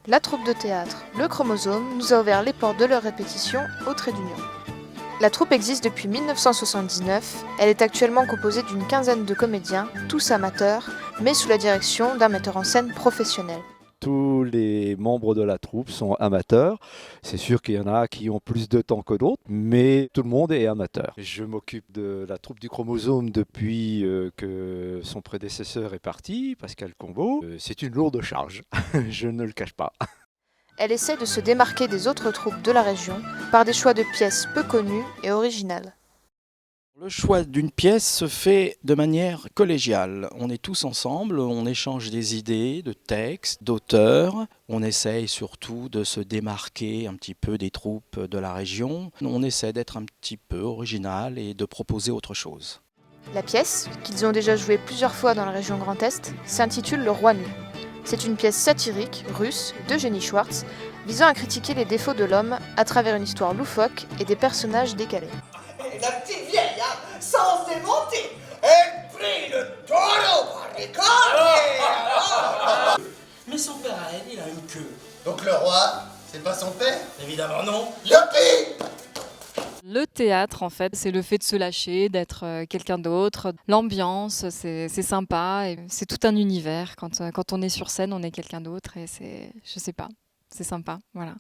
La troupe de théâtre Le Chromosome nous a ouvert les portes de leur répétition au Trait d'Union. La troupe existe depuis 1979, elle est actuellement composée d'une quinzaine de comédiens, tous amateurs, mais sous la direction d'un metteur en scène professionnel. Tous les membres de la troupe sont amateurs. C'est sûr qu'il y en a qui ont plus de temps que d'autres, mais tout le monde est amateur. Je m'occupe de la troupe du Chromosome depuis que son prédécesseur est parti, Pascal Combeau. C'est une lourde charge, je ne le cache pas. Elle essaie de se démarquer des autres troupes de la région par des choix de pièces peu connues et originales. Le choix d'une pièce se fait de manière collégiale. On est tous ensemble, on échange des idées, de textes, d'auteurs. On essaye surtout de se démarquer un petit peu des troupes de la région. On essaie d'être un petit peu original et de proposer autre chose. La pièce, qu'ils ont déjà jouée plusieurs fois dans la région Grand Est, s'intitule Le Roi Nu. C'est une pièce satirique, russe, d'Eugénie Schwartz, visant à critiquer les défauts de l'homme à travers une histoire loufoque et des personnages décalés. La petite vieille, sans se démonter, elle prit le taureau par les cornes. Mais son père à elle, il a une queue. Donc le roi, c'est pas son père? Évidemment non. Youpi! Le théâtre, en fait, c'est le fait de se lâcher, d'être quelqu'un d'autre. L'ambiance, c'est sympa. Et c'est tout un univers. Quand on est sur scène, on est quelqu'un d'autre. Et je sais pas, c'est sympa. Voilà.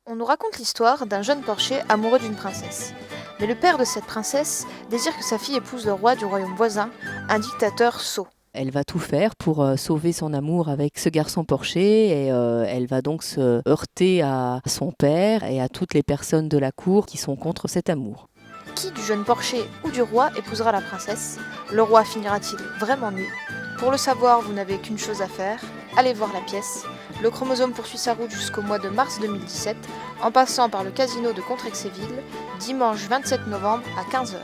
On nous raconte l'histoire d'un jeune porcher amoureux d'une princesse. Mais le père de cette princesse désire que sa fille épouse le roi du royaume voisin, un dictateur sot. Elle va tout faire pour sauver son amour avec ce garçon porcher et elle va donc se heurter à son père et à toutes les personnes de la cour qui sont contre cet amour. Qui du jeune porcher ou du roi épousera la princesse? Le roi finira-t-il vraiment nu? Pour le savoir, vous n'avez qu'une chose à faire, allez voir la pièce. Le Chromosome poursuit sa route jusqu'au mois de mars 2017, en passant par le casino de Contrexéville, dimanche 27 novembre à 15h.